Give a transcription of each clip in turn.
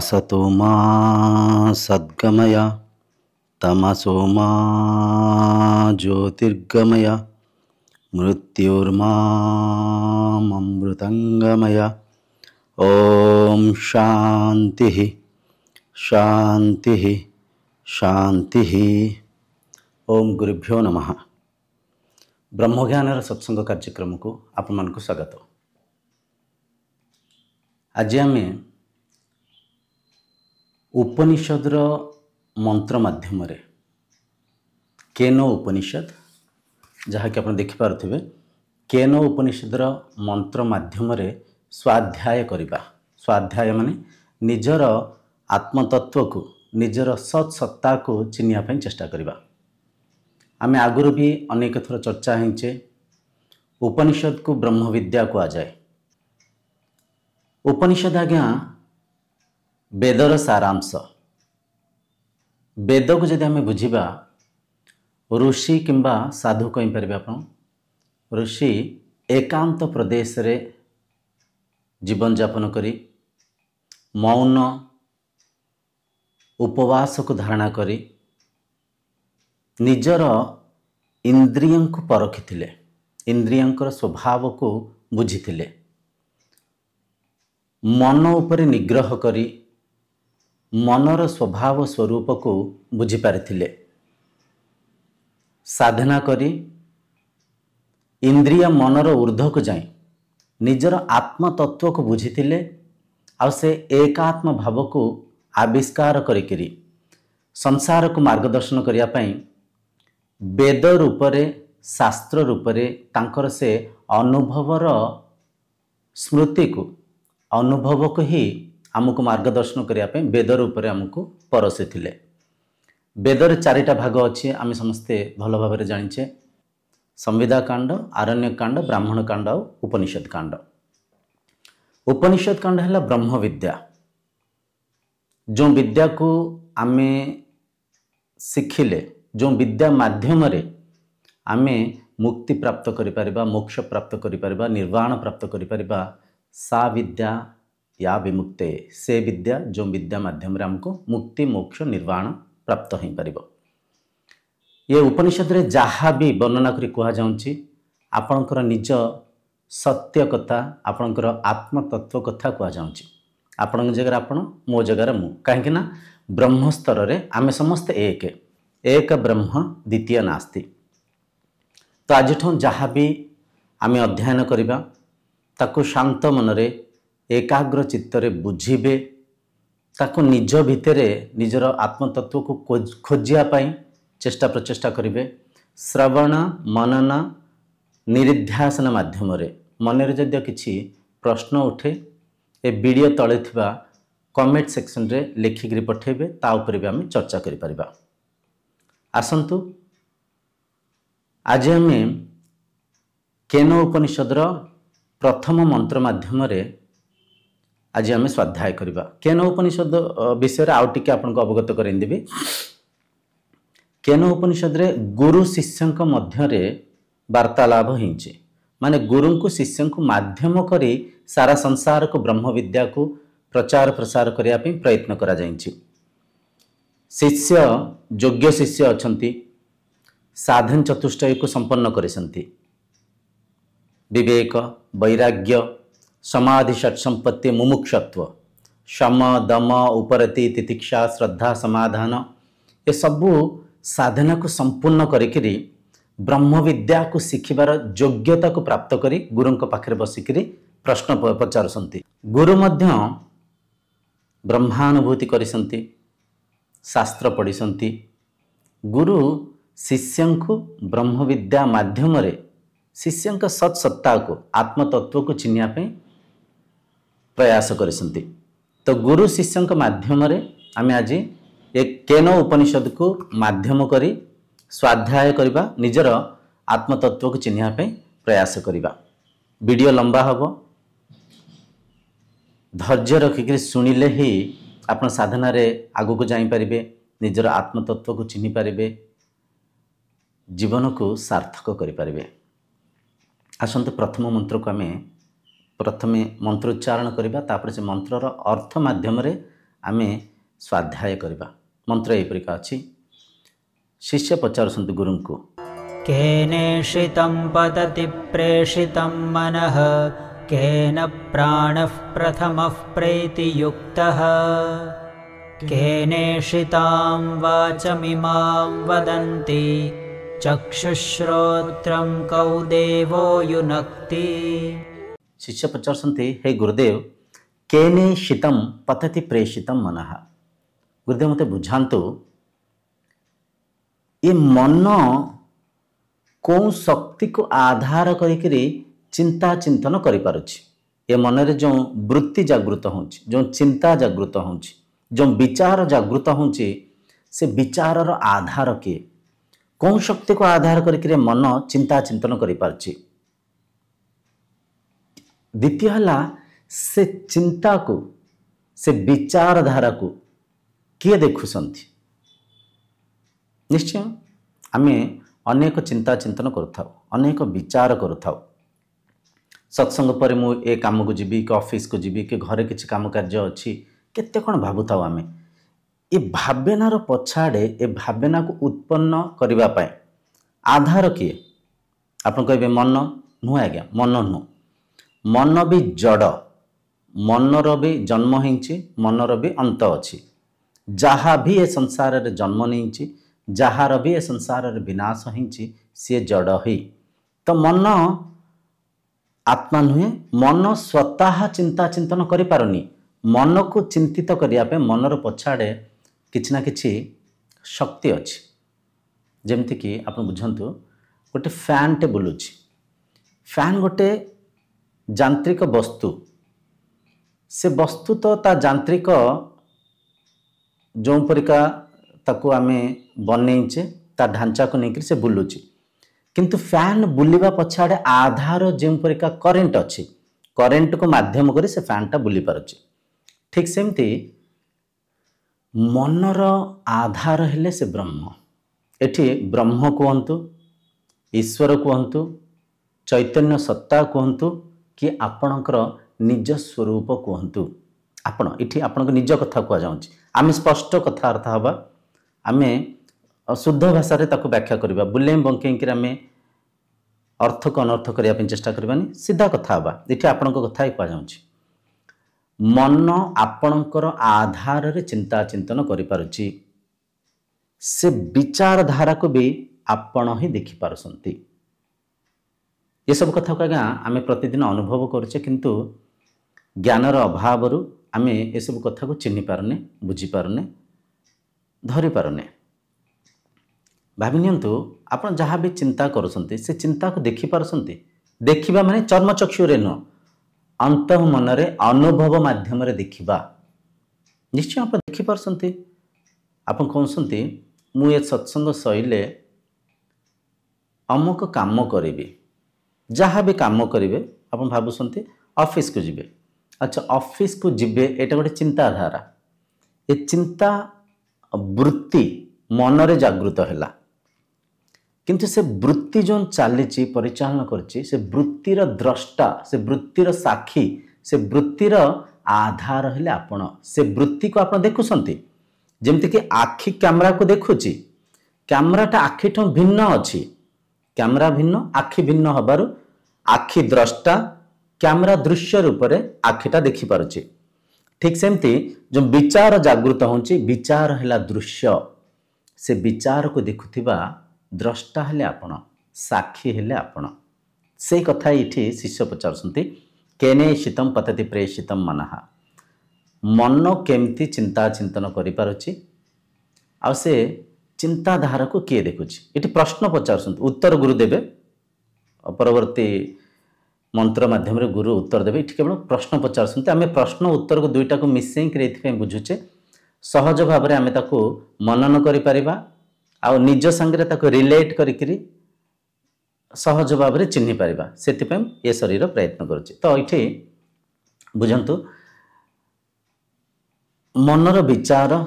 असतो मा सद्गमय तमसो मा ज्योतिर्गमय मृत्युर्मामृतंगमय। ओम शांति शांति शांति। ओम गुरुभ्यो नमः। ब्रह्मज्ञानर सत्संग कार्यक्रम को आपण मानक स्वागत। आज आम उपनिषदर मंत्र माध्यम केनो उपनिषद जहाँ कि आप देखिपे केनो उपनिषदर मंत्र माध्यम स्वाध्याय करवा। स्वाध्याय माने निजर आत्मतत्व को निजर सत्सत्ता को चिन्हिया चेष्टा करवा। आम आगुरी भी अनेक थर चर्चा होइछे उपनिषद को ब्रह्म विद्या को आजाए। उपनिषद आज्ञा वेदर सारांश। वेद को जदि आम बुझिबा ऋषि किंबा साधु कहींपर आप ऋषि एकांत प्रदेश रे जीवन यापन करी मौन उपवास को धारणा करी निजर इंद्रियों को परखिथिले, इंद्रियों स्वभाव को बुझीथिले, मन उपरे निग्रह करी मनर स्वभाव स्वरूप को बुझी पारिथिले, साधना करी इंद्रिय मनर ऊर्ध्व को जाई निजर आत्मतत्व को बुझीथिले। आ से एकात्म भाव को आविष्कार करिकरी संसार को मार्गदर्शन करिया पई वेद रूपरे शास्त्र रूपरे तांकर से अनुभवर स्मृति को अनुभव को ही आमको मार्गदर्शन करिया पई वेद रूपरे आमको परसे थिले। वेदर चारिटा भाग अच्छे आम समस्ते भल भाव जानिचे संविदा कांड, आरण्य कांड, ब्राह्मण कांड और उपनिषद कांड। उपनिषद कांड है ब्रह्म विद्या। जो विद्या को आमे शिखिले जो विद्या माध्यम रे आमे मुक्ति प्राप्त करि परिबा, मोक्ष प्राप्त करि परिबा, निर्वाण प्राप्त करि परिबा, सा विद्या या विमुक्ते से विद्या जो विद्या माध्यम रे हमको मुक्ति मोक्ष निर्वाण प्राप्त हो परिबो। ये उपनिषद रे जहाँ भी वर्णना करी कहा जाउची आपणकर निज सत्य कथा आपणकर आत्मतत्व कथा कहा जाउची। आपण जगह आपण मो जगह मु कहीं ना ब्रह्म स्तर रे आमे समस्त एक ब्रह्म द्वितीय नास्ति। तो आज जहाँ भी आमे अध्ययन करिबा ताको शांत मनरे एकाग्र चित्तरे बुझिबे, ताको निज भितरे निजर आत्मतत्व को खोजिया पाई चेष्टा प्रचेष्टा करिबे। श्रवण मनन निरिध्यासन माध्यम मन जदि किसी प्रश्न उठे ए वीडियो तले थिबा कमेंट सेक्शन रे लिखिक पठेबे, ता उपरे भी आम चर्चा करि परिबा। आसंतु आज आम केनो उपनिषदर प्रथम मंत्र माध्यम आज आम स्वाध्याय करवा। केनो उपनिषद विषय आउ टिके आपनको अवगत करदेवी। केनो उपनिषद रे गुरु शिष्यंक मध्य वार्तालाप होइछे, माने गुरु को शिष्य को माध्यम करी सारा संसार को ब्रह्म विद्या को प्रचार प्रसार करने पे प्रयत्न करा जाइछि। शिष्य योग्य शिष्य अछंती साधन चतुष्टय को संपन्न करिसंती। विवेक वैराग्य समाधि षट्संपत्ति मुमुक्षत्व शम दम उपरति तितिक्षा श्रद्धा समाधान ये सबू साधना को संपूर्ण करिकरी ब्रह्म विद्या को शिखिबार योग्यता को प्राप्त करी गुरु पाखे बसिकरी प्रश्न पचारुसंती। गुरु मध्य ब्रह्मानुभूति करिसंती, शास्त्र पढ़िसंती। गुरु शिष्य को ब्रह्म विद्या माध्यम रे शिष्य सत्सत्ता को आत्मतत्व को चिन्हिया पे प्रयास करिसंती। तो गुरु शिष्य माध्यम रे आमे आज एक केनो उपनिषद को माध्यम करी स्वाध्याय करिबा, निजर आत्मतत्व को चिन्हिया पे प्रयास करिबा। वीडियो लंबा हबो, धैर्य रखिक शुणिले ही आप साधना रे आगु को जाई परिबे, निजर आत्मतत्व को चिन्हि पारिबे, जीवन को सार्थक करि पारिबे। आसंतु प्रथम मंत्र को आमे प्रथमे मंत्रोच्चारण करिबा, तापर से मंत्रर अर्थ माध्यम रे आमे स्वाध्याय करवा। मंत्र एपरिका अछि। शिष्य पचारुसंत गुरु को केनेषितं पतति प्रेषितं मनः केन प्राणः प्रथमः प्रेतियुक्तः केनेषितां वाचमिमां वदन्ति चक्षुश्रोत्रं कौ देवो युनक्ति। शिष्य पचारुसंत हे गुरुदेव केनेषितं पतति प्रेषितं मनः। गुरुदेव मते बुझांतु ये मन कौन शक्ति को आधार करी चिंता चिंतन करि पारुछि। ये मन रे जो वृत्ति जागृत होछि, जो चिंता जागृत होछि, जो विचार जागृत होछि, से विचार रो आधार के कौन शक्ति को आधार करी मन चिंता चिंतन करि पारुछि। द्वितीय हला से चिंता को से विचार धारा को किए देखुसंती। निश्चय आमे अनेक चिंता चिंतन करुथाउ, अनेक विचार करुथाउ। सत्संग पर मु ए काम को जीवी कि ऑफिस को जीवी कि घरे किछि काम कार्य अछि केते कोन भाबुथाउ। आमे ए भावनार पछाड़े ए भावना को उत्पन्न करबा पाए आधार किए? आपण कहबे मन नु आज्ञा, मन नु मन भी जड़, मनर भी जन्म हिंची, मनर भी अंत अछि। जहा भी ए संसार रे जन्म नहीं, जार भी ए संसार रे विनाश हिंची, सी जड़ ही। तो मन आत्मा नुहे, मन स्वतः चिंता चिंतन करि पारुनी। मन को चिंतित करिया पे मनर पछाड़े किछि ना किछि शक्ति अछि। जेमति कि आपण बुझंतु गोटे फैन टे बुलुछि। फैन गोटे यांत्रिक वस्तु, से वस्तु तो ता यांत्रिक जो परिका ताको आमे बनेइचे ता ढांचा को लेकर से बुलुची। किंतु फैन बुलिबा पछाड़े आधार जो परिका करेंट अच्छी, करेंट को माध्यम करी से फैन टा बुली पारुची। ठीक सेमती मनर आधार हेले से ब्रह्म। एठी ब्रह्म कहंतु, ईश्वर कहंतु, चैतन्य सत्ता कहंतु कि आपणकर निज स्वरूप कहंतु। आपण इठी आपणक निज कथा कह जाउची। आमे स्पष्ट कथा अर्थ हबा, आमे शुद्ध भाषा रे ताको व्याख्या करबा। बुलेम बंकें कि आमे अर्थ को अनर्थ करिया पे चेष्टा करबानी, सीधा कथा हबा। इठी आपणक कथा ही कह जाउची। मन आपणकर आधार रे चिंता चिंतन करि पारुची, से विचार धारा को भी आपण ही देखि पारुसंती। ये सब कथा को आमे प्रतिदिन अनुभव करुचे, किंतु ज्ञानर अभाव आमे ये सब कथा को चिन्हि पारुने, बुझी पारुने, धरी पारुने। भावी नियंतु आपण जहाँ भी चिंता करुसंती से चिंता को देखि पारुसंती। देखिबा माने चर्मचक्षु रे न, अंत मन रे अनुभव माध्यम रे देखिबा। निश्चय आप देखि पारुसंती। आपण कहउसंती मु ए सत्संग सइले अमुक काम करिबे। जहाँ भी काम करिवे आपण भाबुसंती ऑफिस को जिबे। अच्छा ऑफिस को जिबे एटा गोटे चिंताधारा। ये चिंता वृत्ति मन रे जागृत हैला, किंतु से वृत्ति जो चली परिचालन करछि, से वृत्तिर द्रष्टा, से वृत्तिर साक्षी, से वृत्तिर आधार हेले आपण। से वृत्ति को आपण देखुसंती। जेमति कि आखि कैमरा को देखुछि, कैमराटा आखिठो भिन्न अछि। कैमरा भिन्न, आखि भिन्न हबारु आखि द्रष्टा कैमरा दृश्य रूप रे आखिटा देखि पारुछि। ठीक सेमती जो विचार जागृत होछि, विचार हैला दृश्य। से विचार को देखुथिबा द्रष्टा हेले आपण, साक्षी हेले आपण। से कथा इठी शिष्य पचारुसंती केनेषितं पतति प्रेषितं मनः। मन केमती चिंता चिंतन करि पारुछि, आ से चिंताधारा को किए देखुछि। इठी प्रश्न पचारुसंती, उत्तर गुरु देबे। परवर्ती मंत्र माध्यम रे गुरु उत्तर देबे। इठी केवल प्रश्न पचारुसंती। आमे प्रश्न उत्तर को दुईटा को मिसेई करे एथि बुझुचे, सहज भाव रे आमे ताको मनन करि परिबा, आ निज संगे ताको रिलेट करिकरी सहज भाव रे चिन्हि परिबा। सेति पे ए शरीर प्रयत्न करूचे। तो इठी बुझंतु मनर विचार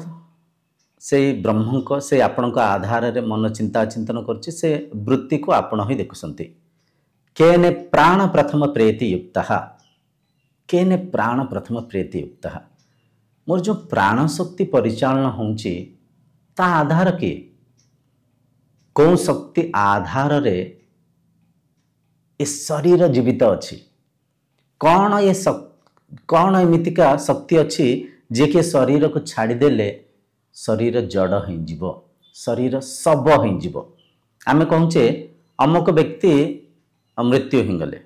से ब्रह्म को, से आपण को आधार रे मन चिंता चिंतन करछि, से वृत्ति को आपण ही देखुसंती। केने प्राण प्रथम प्रेति युक्तः। केने प्राण प्रथम प्रेति युक्तः। मोर जो प्राण शक्ति परिचालन होउची ता आधार किए कौन शक्ति आधार रे ए शरीर जीवित अच्छी कौन ये कौन एमितिका शक्ति अच्छी जे कि शरीर को छाड़देले शरीर जड़ हो शरीर शव हो आमे कहूचे अमुक व्यक्ति मृत्यु हिंगले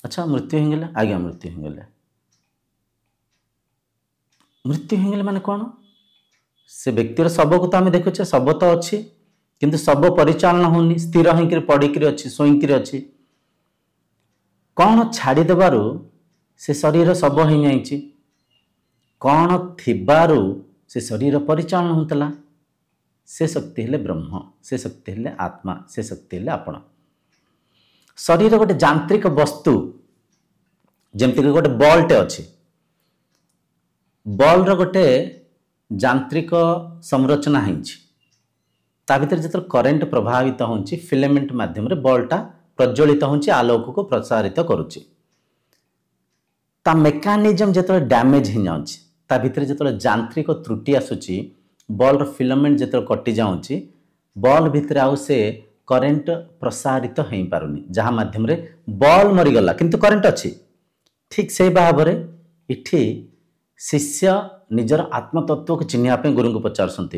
अच्छा मृत्यु हिंगले आज्ञा मृत्यु हिंगले मृत्यु हिंगले माने कौन से व्यक्तिर शव को तो आम देखुचे शव तो अच्छी किंतु शव परिचालन होनी स्थिर होकर पड़िक अच्छी शोईक अच्छी कौन छाड़देबारु से शरीर शव हो जाइए कौन थिबारु से शरीर परिचालन होता से शक्ति हेले ब्रह्म से शक्ति हेले आत्मा से शक्ति हेले आपण शरीर गोटे यांत्रिक वस्तु जमती गोटे बॉलटे अच्छी बॉल गोटे यांत्रिक संरचना ता भीतर जो करेन्ट प्रभावित होची फिलामेंट माध्यम बॉलटा प्रज्वलित होची आलोक को प्रसारित करुच्ची ता मेकानिजम जो डैमेज हो जाऊँगी ता भीतर जो यांत्रिक त्रुटि आसूची बॉल फिलामेंट जो कटि जाऊँगी बॉल भितर आउ से करेन्ट प्रसारित हो पारुनी जहाँ माध्यम रे बॉल मरीगला किंतु करेन्ट अच्छी ठीक से भाव में इठी शिष्य निजर आत्मतत्व को चिन्हवाई गुरु को पचारुंट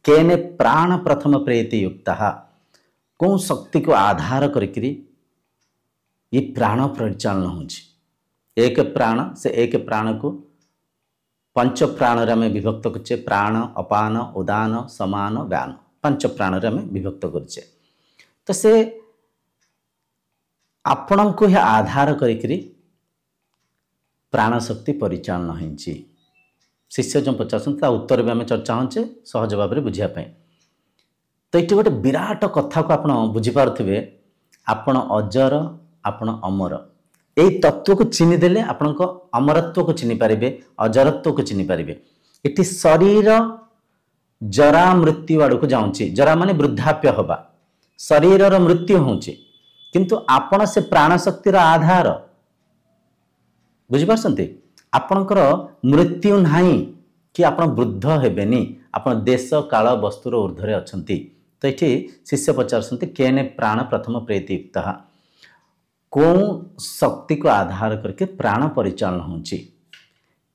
केने प्राण प्रथम प्रेति युक्ता कौन शक्ति को आधार करी ये प्राण परिचालन होची एक प्राण से एक प्राण को पंच प्राण रे आमे विभक्त करछे प्राण अपान उदान समान व्यान पंच प्राण रे आमे विभक्त करछे तो से आपण को यह आधार करी प्राण शक्ति परिचालन होची शिष्य जो पचास उत्तर भी आम चर्चा होचे सहज भाव में बुझापी तो ये गोटे विराट कथा को आप बुझीपारे आपण अजर आपण अमर यही तत्व को चिन्हीदेले आपण अमरत्व को चिन्ह पारे अजरत्व को चिन्ह पारे ये शरीर जरा मृत्यु आड़ को जाऊँगी जरा माने वृद्धाप्य हवा शरीर मृत्यु होची किंतु आपण से प्राण शक्तिर आधार बुझीपारसंती आपणकर मृत्यु नाही कि आपण वृद्ध हेबेनी आपण देश काल वस्तुर ऊर्ध्वे अछंती तो ये शिष्य पचारुंट केने प्राण प्रथम प्रेतियुक्त कौन शक्ति को आधार करके प्राण परिचालन होची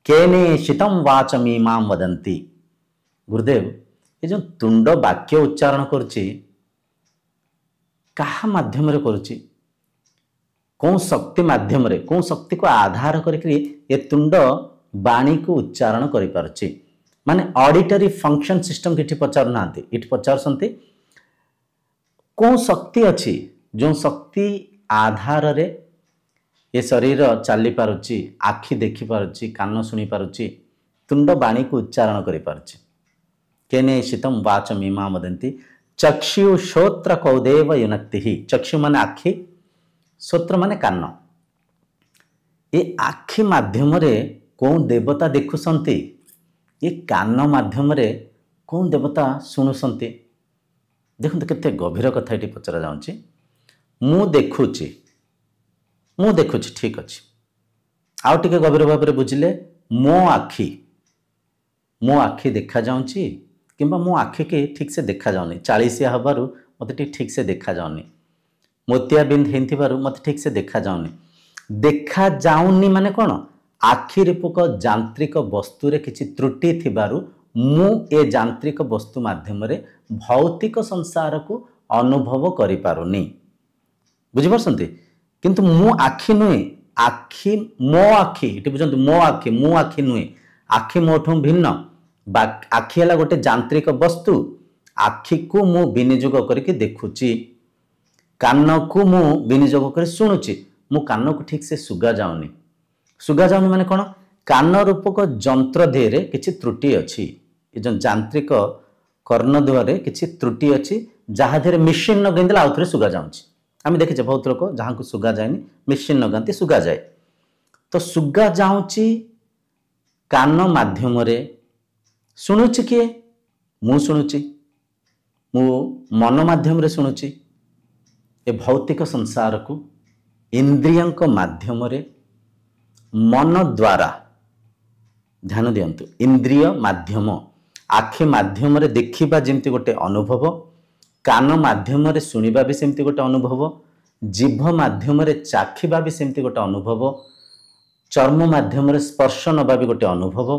केने शीतम वाचमी मां वदंती गुरुदेव ये जो तुंड वाक्य उच्चारण करुची कहा माध्यम रे करुची कौन शक्ति माध्यम रे कौन शक्ति को आधार करके ये तुंड बाणी को उच्चारण करि पारुची माने ऑडिटरी फंक्शन सिस्टम किठी पचारु नांती इठी पचारसंती कौन शक्ति अछि जो शक्ति आधार रे ये शरीर चली पारुची आखि देखि पारुची कान सुनी पारुची तुंड बाणी को उच्चारण करि पारुची केने शीतम वाच मीमा वदंती चक्षु श्रोत्र कौदेव युनक्ति चक्षु माने आखि श्रोत्र माने कान ये आखि माध्यम रे कौन देवता देखुसंती ये कान माध्यम रे कौन देवता शुणुसंती देखते केते गभीर कथा ये पचरा जाऊँगी मु देखुची ठीक अच्छे आउ टिके गभीर भाव में बुझिले मो आखि देखा जाऊँगी किंबा मो आखि के ठीक से देखा जाऊनी 40 हबारु मते ठीक से देखा जाऊनी मोतिया बिंद हेंथिबारु मते ठीक से देखा जाऊनी माने कौन आखि रूपक यांत्रिक वस्तु रे किछि त्रुटि थिबारु मु ए यांत्रिक वस्तु माध्यम रे भौतिक संसार को अनुभव करि पारुनी बुझी पारसंती किंतु मु आखि नुहे आखि मो आखि इति बुझंतु मो आखि नुहे आखि मोठू भिन्न आखि है गोटे यांत्रिक वस्तु आखि को मु विनियोग करके देखुची कान को मु विनियोग कर शुणुची मु कान को ठीक से सुगा जाऊनी माने कौन कान रूपक जंत्र देहरे किछि त्रुटि अछि ये जो यांत्रिक कर्ण द्वारे किछि त्रुटि अछि जहाँ देहरे मिशिन न गेंदला आउ थरे सुगा जाउछि आम देखिचे बहुत लोक जहाँ को सुगा जाएनि मिशिन न गांती सुगा जाए तो सुगा जाउछि कान माध्यम रे शुणुची किए मु शुणुची मु मन माध्यम रे शुणुची ए भौतिक संसार को इंद्रियंक माध्यम रे मन द्वारा ध्यान दियंतु इंद्रिय माध्यम आखि माध्यम रे देखिबा जेमती गोटे अनुभव कान माध्यम रे सुनिबा भी सेमती गोटे अनुभव जिभ माध्यम रे चाखिबा भी सेमती गोटे अनुभव चर्म माध्यम रे स्पर्श नबा भी गोटे अनुभव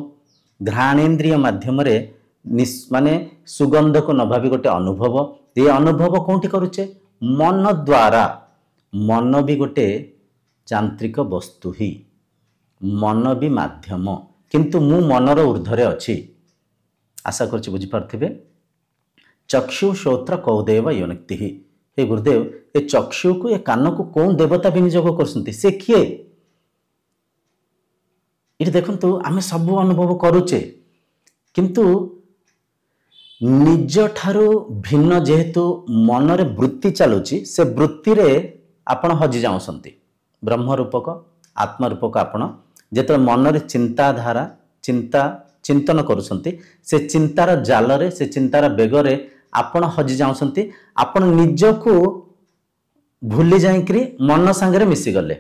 घ्राणेन्द्रिय माध्यम रे माने सुगंध को नभा भी गोटे अनुभव ये अनुभव कोठी करूचे मन द्वारा मन भी गोटे यांत्रिक वस्तु ही मन भी माध्यम किंतु मु मनर ऊर्ध्वरे अछि आशा करछि बुझी पारथिबे चक्षु श्रोत्र कौदेव योनिक्ति हे गुरुदेव ए चक्षु को ए कान को कौन देवता विनियोग करसंती से किए इट देखंतु आमे सब अनुभव करूचे किंतु निज ठारू भिन्न जेहेतु मनरे वृत्ति चलुची से वृत्ति रे आपण हजि जाउसंती ब्रह्म रूपक आत्मा रूपक आपण जेतो मनरे चिंताधारा चिंतन करुसंती से चिंतार जाल रे से चिंतार बेग रे आपण हजि जाउसंती आपण निज को भूली जाइकरी मन संगे मिसी गले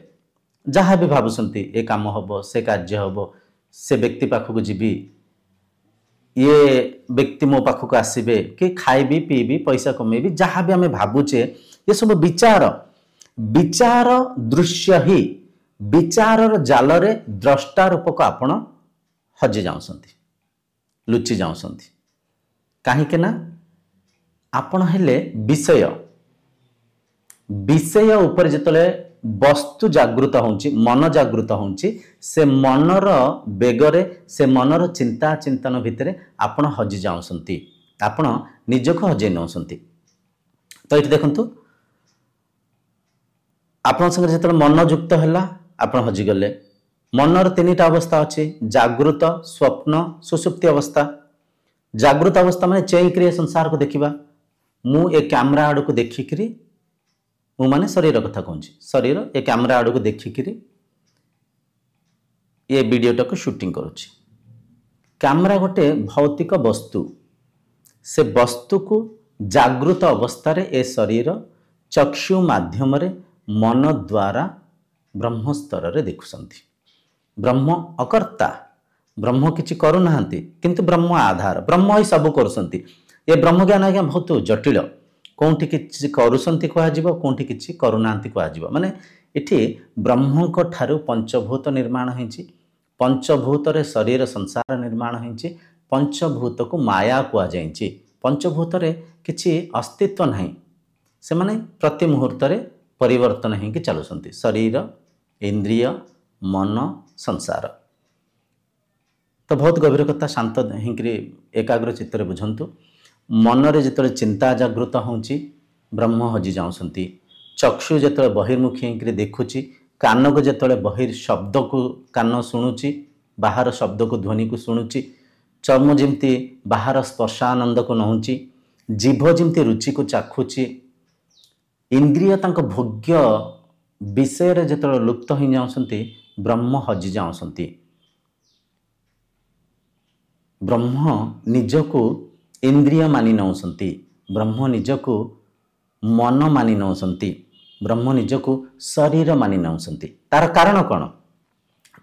जहाँ भी भावुसंती ए काम हबो से कार्य हबो से व्यक्ति पाखक जीवी ये व्यक्ति मो पाखक आसबे कि खाइबी पीबी पैसा कमेबी जहाँ भी आम भावुचे ये सब विचार विचार दृश्य ही विचार जाल रे द्रष्टा रूपक आपण हजि जाउसंती लुचि जाउसंती काहे ना आपण हेले विषय विषय ऊपर जतले वस्तु जागृत होउची मन जागृत होउची से मनर बेगरे से मनर चिंता चिंतन भितरे आपण हजि जाउसंती आपण निजको हजि नउसंती तो एठी देखंतु आपण संगे जतले मन युक्त हला आपण हजि गले मनर तीनटा अवस्था अछि जागृत स्वप्न सुसुप्ति अवस्था जागृत अवस्था माने चेइक्रिय संसार को देखिबा मु ए कैमरा आड़ को देखिकरी मु माने शरीर कथा कहूँ शरीर ए कैमरा आड़ को देखिकरी ये वीडियोटा को शूटिंग करुच्ची कैमरा गोटे भौतिक वस्तु से वस्तु को जागृत अवस्था रे ए शरीर चक्षु माध्यम रे मन द्वारा ब्रह्म स्तर रे देखुसंती ब्रह्म अकर्ता ब्रह्म किछि करू नाहंती किंतु ब्रह्म आधार ब्रह्म ही सब करसंती ये ब्रह्म ज्ञान आज्ञा बहुत जटिल कोठी किछि करूसंती कहा जिवो कोठी किछि करू नाहंती कहा जिवो माने इठी ब्रह्म को ठारू पंचभूत निर्माण होइछि पंचभूत रे शरीर संसार निर्माण होइछि पंचभूत को माया कहा जाइछि पंचभूत रे किछि अस्तित्व नाही से माने प्रति मुहूर्त रे परिवर्तन हेकि चलुसंती शरीर इंद्रिय मन संसार तो बहुत गभीर कथा शांत हिंकरी एकाग्र चित्तरे बुझंतु मन रे जतले चिंता जागृत होउची ब्रह्म हजि जाउसंती चक्षु जतले बहिर्मुखी हिंकरी देखुची कान को जतले बहिर शब्द को कान सुनुची बाहर शब्द को ध्वनि को सुनुची चर्म जिमती बाहर स्पर्शानंद को नहुची जीभ जिमती रुचि को चाखुची इंद्रिय तांक भोग्य विषय रे जतले लुप्त हो जाउसंती ब्रह्म हजि जाउसंती ब्रह्म निजको इंद्रिय मानि नौसंती ब्रह्म निजको मन मानि नौसंती ब्रह्म निजको शरीर मानि नौसंती तार कारण कौन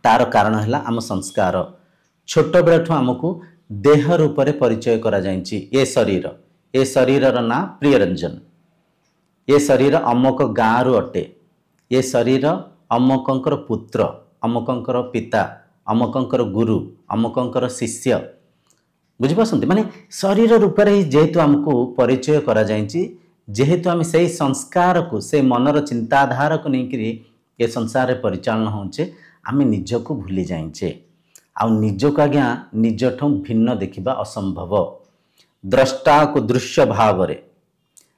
तार कारण है आम संस्कार छोट बेलठू आमको देह रूप से परिचय करा जाइछि ए शरीर ना प्रियरंजन ये शरीर अमक गाँ रु अटे ये शरीर अमकंकर पुत्र अमकंकर पिता अमकंकर गुरु अमकंकर शिष्य बुझिपारछन्ति माने शरीर रूप से जेहेतु आमको परिचय करा जाइछि जेहेतु आम से संस्कार को से मनर चिंताधारा को लेकर ये संसार परिचालन होचे आम निजको भूली जाइछे आ निजको आज्ञा निजठू भिन्न देखिबा असंभव द्रष्टा को दृश्य भाव रे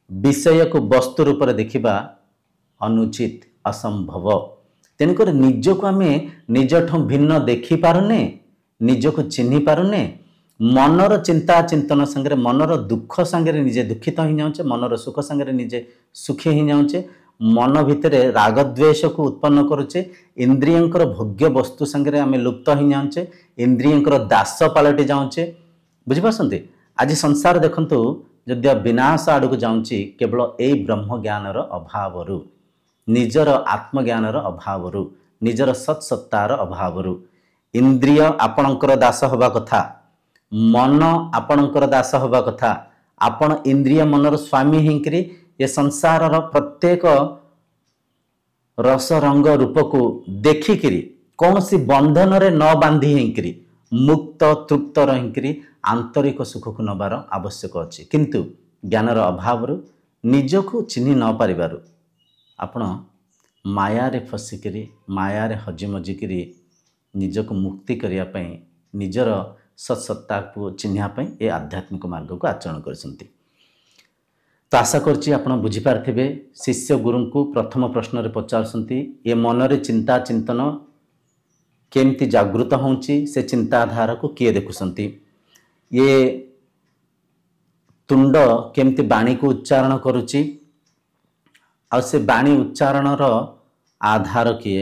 विषय को वस्तु रूप से देखिबा अनुचित असंभव तेणुक निजको आम निजठू भिन्न देखि पारुने निजको चिन्हि पारुने मनर चिंता चिंतन संगे मनर दुख संगे निजे दुखित हो जाऊे मनर सुख संगे निजे सुखी हो जाऊे मन भितर राग द्वेष को उत्पन्न करुचे इंद्रियंकर भोग्य वस्तु संगे आम लुप्त हो जाऊे इंद्रियंकर दास पलटि जाऊे बुझिपारछन्ति आज संसार देखंतु जदि विनाश आड़क जाऊँगी केवल यही ब्रह्म ज्ञानर अभाव निजर आत्मज्ञानर अभाव निजर सत्सत्तार अभाव इंद्रिय आपणकर दास हवा कथा, मन आपणकर दास हवा कथा। आपण इंद्रिय मनर स्वामी हिंकरी ये संसार प्रत्येक रस रंग रूप को देखिकी कौन सी बंधन रे न बांधी हिंकरी मुक्त तृप्त रही आंतरिक सुख को नबार आवश्यक अच्छी, किंतु ज्ञानर अभाव निजको चिन्ह न पारिबारु आपण मायारे फसिकी मायारे हजिमजिकी निजको मुक्ति करने निजर सत्सत्ता को चिन्हापी ये आध्यात्मिक मार्ग को आचरण करछंती। तो आशा करछि आपण बुझिपारथिबे। शिष्य गुरु को प्रथम प्रश्न रे पचारछंती ये मनरे चिंता चिंतन केमती जागृत होउछि, से चिंताधारा को किए देखुछंती, ये तुंड केमती बाणी को उच्चारण करुछि आ से बाणी उच्चारण रो आधार किए,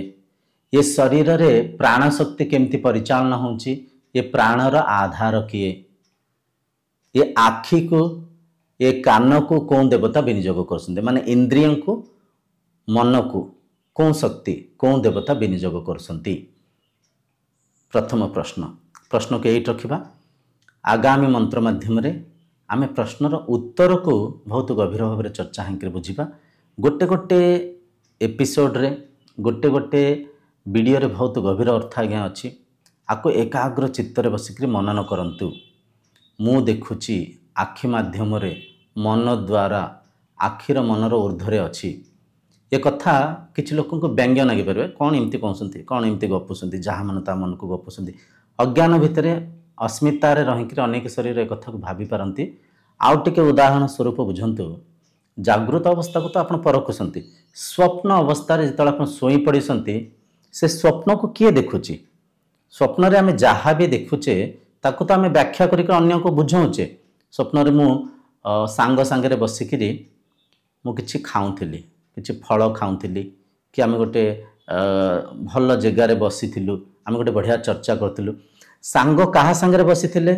ये शरीर रे प्राण शक्ति केमती परिचालन होउछि, ये प्राणर आधार किए, ये आखि को ये कान को कौन देवता विनियोग कर माने इंद्रियों को मन को कौन शक्ति कौन देवता विनियोग कर। प्रथम प्रश्न को यही रखा। आगामी मंत्र माध्यम आमे प्रश्नर उत्तर को बहुत गभीर भाव में चर्चा होकर बुझा। गोटे गोटे एपिसोड रे गोटे गोटे वीडियो रे बहुत गभीर अर्थ आज्ञा अच्छी। आपको एकाग्र चित्तर बसिक मनन करंतु। मु देखुची आखि माध्यम रे मन द्वारा आखिर मनर ऊर्ध्वरे अच्छी। ये कथा किसी लोक व्यंग्य लगी पारे, कौन एमती कहते कौन एमती गपुंट जहाँ मन ता मन को गपुंट अज्ञान भितर अस्मितार रहीकि अनेक शरीर एक कथा को भावी पारती। आउ टिके उदाहरण स्वरूप बुझंतु। जागृत अवस्था को तो आप परखुंट, स्वप्न अवस्था जो आप शोई पड़ी से स्वप्न को किए देखुची। स्वप्न रे आमे जहाँ भी देखुचे ताकू तो आमे व्याख्या करके अन्य को बुझाऊचे। स्वप्न रे मु सांग सांगे बसिकी मु किछि खाऊली, किछि फल खाऊली कि आमे गोटे भल जगार बसीलु, आमे गोटे बढ़िया चर्चा करूँ। सांग कहा सांगे बसीथिले,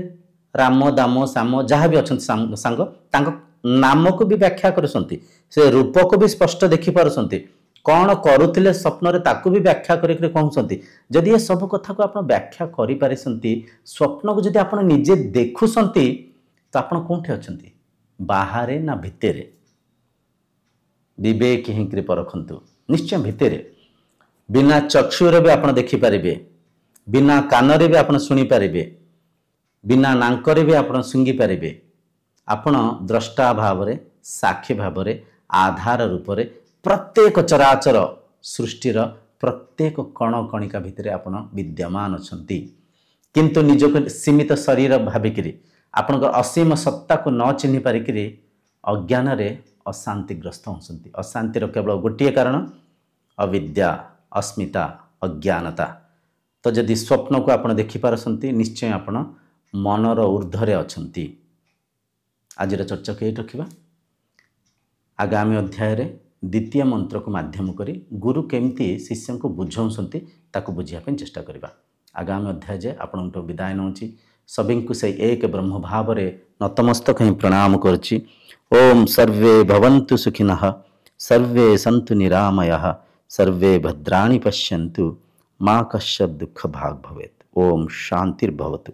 राम दाम श्याम जहाँ भी अच्छा सांग तांको नाम को भी व्याख्या करुँच, से रूप को भी स्पष्ट देखिपारुंट, कौन करुले स्वप्न रे ताकू भी व्याख्या करके कहते। जदि ये सब कथा को आप व्याख्या करें स्वप्न को जदि आप निजे देखुंट तो आप कौटे अच्छा, बाहरे ना भितरे? विवेक हिंकरी परखंतु। निश्चय भितरे। बिना चक्षुरे भी आप देखिपारे, बिना कानरे भी आप शुणिपारे, बिना नाकरे भी आप शुंगी पारे। आपण द्रष्टा भाव रे, साक्षी भाव रे, आधार रूप रे प्रत्येक चराचर सृष्टिर प्रत्येक कण कणिका भितर आपण विद्यमान अछंती, किंतु निजक सीमित शरीर भाविकी आपण असीम सत्ता को न चिन्ह पारिकी अज्ञान रे अशांतिग्रस्त होती। अशांतिर केवल गोटे कारण अविद्या, अस्मिता, अज्ञानता। तो जदि स्वप्न को आप देखिपारती निश्चय आपण मनर ऊर्ध्वरे अछंती। आज चर्चा को रखा। आगामी अध्याय रे द्वितीय मंत्र को माध्यम करी गुरु केमती शिष्य को बुझाऊँच ताकू बुझापी चेष्टा करवा। आगामी अध्याय जे आपण विदाय नौची। सभी को से एक ब्रह्म भाव रे नतमस्तक ही प्रणाम करछि। ओम सर्वे भवन्तु सुखिनः, सर्वे सन्तु निरामयः, सर्वे भद्राणि पश्यन्तु, मा कश्चित् दुःख भाग् भवेत्। ओम शांतिर्भवतु।